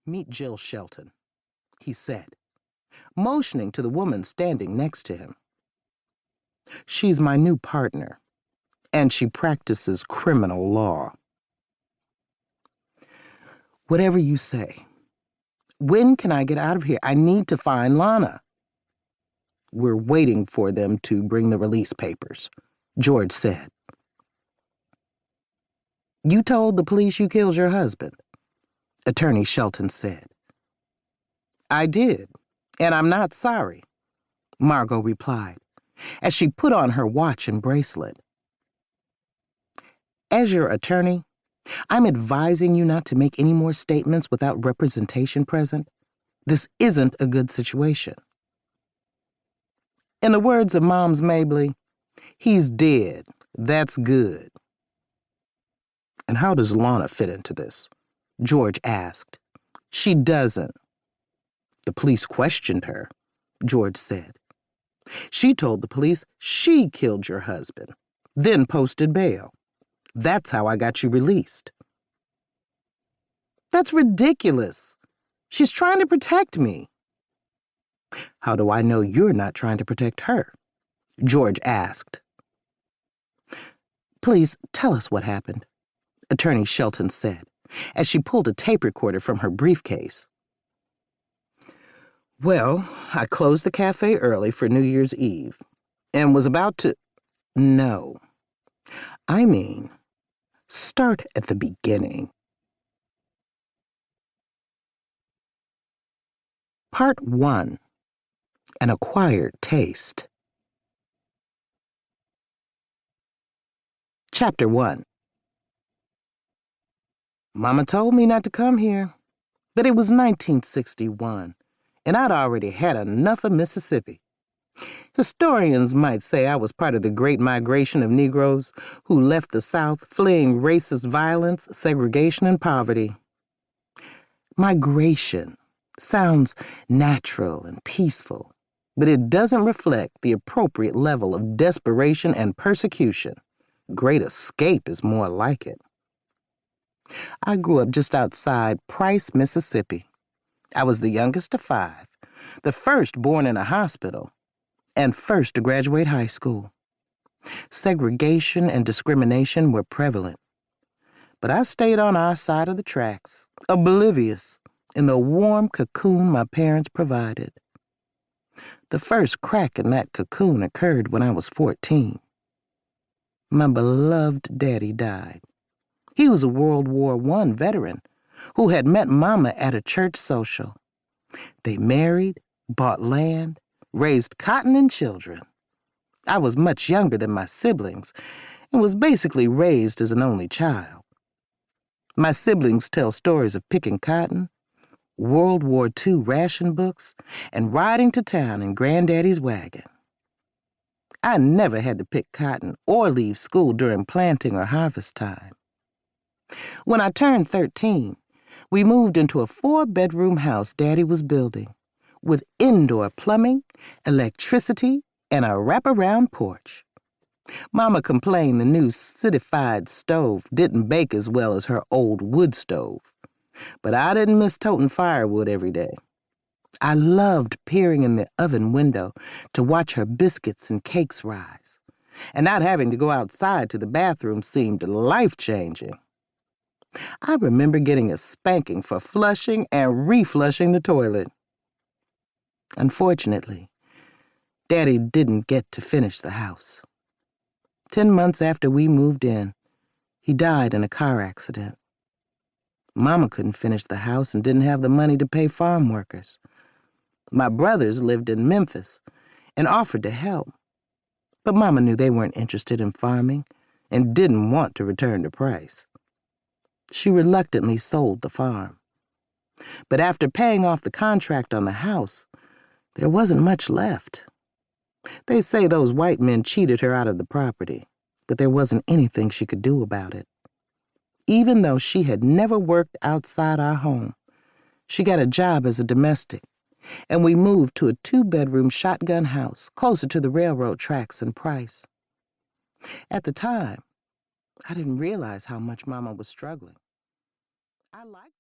"Meet Jill Shelton," he said, motioning to the woman standing next to him. "She's my new partner, and she practices criminal law." "Whatever you say. When can I get out of here? I need to find Lana." "We're waiting for them to bring the release papers," George said. "You told the police you killed your husband," Attorney Shelton said. "I did, and I'm not sorry," Margo replied, as she put on her watch and bracelet. "As your attorney, I'm advising you not to make any more statements without representation present. This isn't a good situation. In the words of Mom's Mabley, he's dead. That's good." "And how does Lana fit into this?" George asked. "She doesn't." "The police questioned her," George said. "She told the police she killed your husband, then posted bail. That's how I got you released." "That's ridiculous. She's trying to protect me." "How do I know you're not trying to protect her?" George asked. "Please tell us what happened," Attorney Shelton said, as she pulled a tape recorder from her briefcase. "Well, I closed the cafe early for New Year's Eve and was about to... No. I mean, start at the beginning." Part 1. An Acquired Taste. Chapter 1. Mama told me not to come here, but it was 1961, and I'd already had enough of Mississippi. Historians might say I was part of the great migration of Negroes who left the South fleeing racist violence, segregation, and poverty. Migration sounds natural and peaceful, but it doesn't reflect the appropriate level of desperation and persecution. Great Escape is more like it. I grew up just outside Price, Mississippi. I was the youngest of 5, the first born in a hospital, and first to graduate high school. Segregation and discrimination were prevalent, but I stayed on our side of the tracks, oblivious in the warm cocoon my parents provided. The first crack in that cocoon occurred when I was 14. My beloved daddy died. He was a World War I veteran who had met Mama at a church social. They married, bought land, raised cotton and children. I was much younger than my siblings and was basically raised as an only child. My siblings tell stories of picking cotton, World War II ration books, and riding to town in Granddaddy's wagon. I never had to pick cotton or leave school during planting or harvest time. When I turned 13, we moved into a 4-bedroom house Daddy was building, with indoor plumbing, electricity, and a wraparound porch. Mama complained the new citified stove didn't bake as well as her old wood stove, but I didn't miss toting firewood every day. I loved peering in the oven window to watch her biscuits and cakes rise, and not having to go outside to the bathroom seemed life-changing. I remember getting a spanking for flushing and reflushing the toilet. Unfortunately, Daddy didn't get to finish the house. 10 months after we moved in, he died in a car accident. Mama couldn't finish the house and didn't have the money to pay farm workers. My brothers lived in Memphis and offered to help, but Mama knew they weren't interested in farming and didn't want to return to Price. She reluctantly sold the farm. But after paying off the contract on the house, there wasn't much left. They say those white men cheated her out of the property, but there wasn't anything she could do about it. Even though she had never worked outside our home, she got a job as a domestic, and we moved to a 2-bedroom shotgun house closer to the railroad tracks in Price. At the time, I didn't realize how much Mama was struggling. I liked